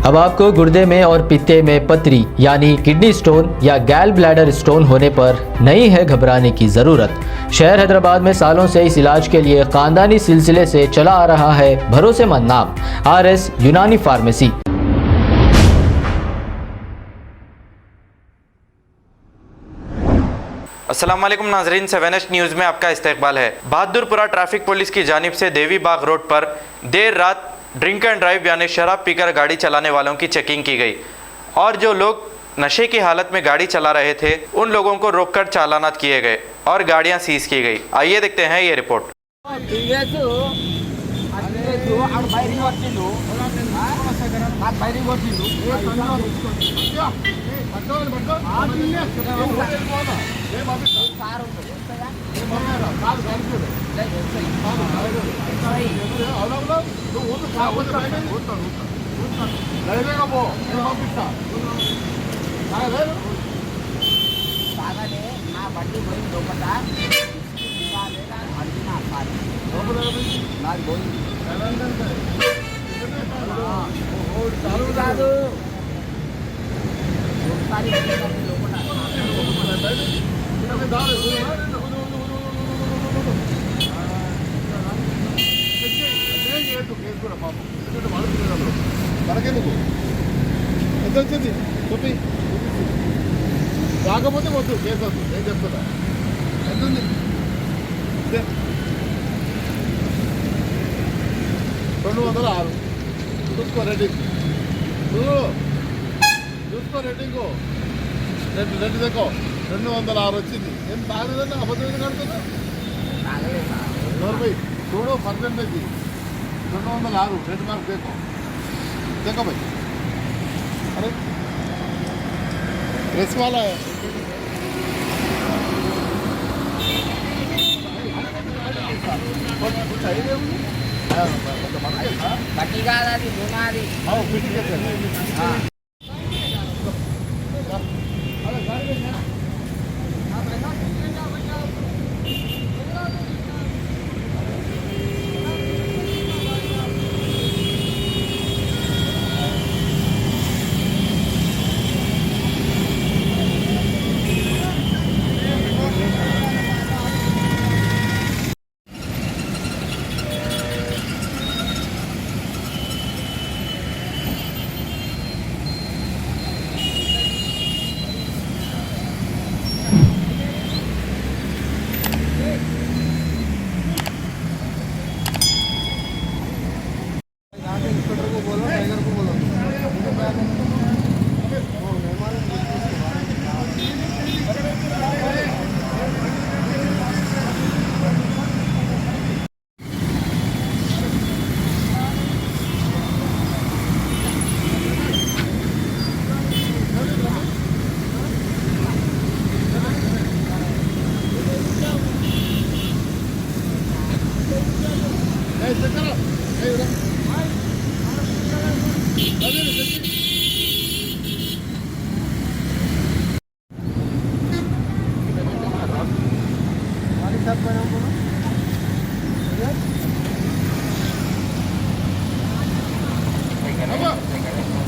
अब आपको गुर्दे में और पित्ते में पथरी यानी किडनी स्टोन या गैल ब्लैडर स्टोन होने पर नहीं है घबराने की ज़रूरत। शहर हैदराबाद में सालों से इस इलाज के लिए खानदानी सिलसिले से चला आ रहा है भरोसेमंद नाम RS यूनानी फार्मेसी। अस्सलाम वालेकुम नाजरीन, 7H न्यूज़ में आपका इस्तकबाल है। बहादुरपुरा ट्रैफिक पुलिस की जानिब से देवी बाग रोड पर देर रात ड्रिंक एंड ड्राइव यानी शराब पीकर गाड़ी चलाने वालों की चेकिंग की गई और जो लोग नशे की हालत में गाड़ी चला रहे थे उन लोगों को रोककर चालानात किए गए और गाड़ियां सीज की गई। आइए देखते हैं ये रिपोर्ट। చూపి రాకపోతే వద్దు కేసు వద్దు నేను చెప్తున్నా ఎంతుంది 206 చూసుకో రేటింగ్ చూసుకో రేటింగ్ రెడ్ देखो 206 వచ్చింది ఏం తాగలేదంటే అబద్ధం కడుతున్నా भाई छोड़ो परसेंटेज 206 रेड मार्क देखो भाई। अरे प्रेस वाला है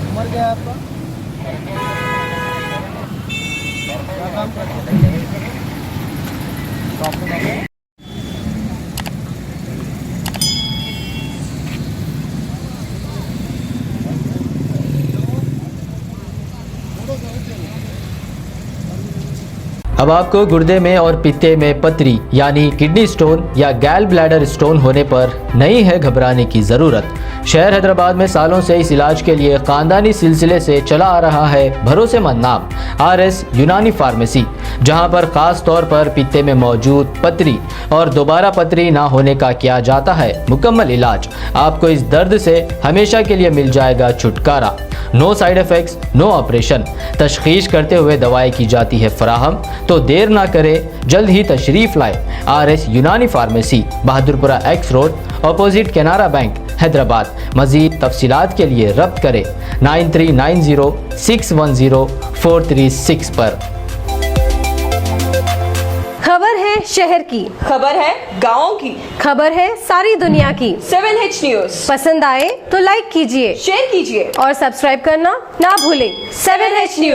उम्र क्या है आपका? क्या काम करते हैं? अब आपको गुर्दे में और पित्ते में पथरी यानी किडनी स्टोन या गैल ब्लैडर स्टोन होने पर नहीं है घबराने की ज़रूरत। शहर हैदराबाद में सालों से इस इलाज के लिए खानदानी सिलसिले से चला आ रहा है भरोसेमंद नाम RS यूनानी फार्मेसी, जहां पर खास तौर पर पित्ते में मौजूद पथरी और दोबारा पथरी ना होने का किया जाता है मुकम्मल इलाज। आपको इस दर्द से हमेशा के लिए मिल जाएगा छुटकारा। No side effects, no operation. तशखीस करते हुए दवाएं की जाती है फराहम। तो देर ना करें, जल्द ही तशरीफ लाए RS Unani pharmacy, Bahadurpura X road, opposite Canara bank, Hyderabad. मजीद तफसीलात के लिए रब्त करें 9390610436 पर। खबर है शहर की, खबर है गाँव की। खबर है सारी दुनिया की। 7H न्यूज पसंद आए तो लाइक कीजिए, शेयर कीजिए और सब्सक्राइब करना ना भूलें। 7H news.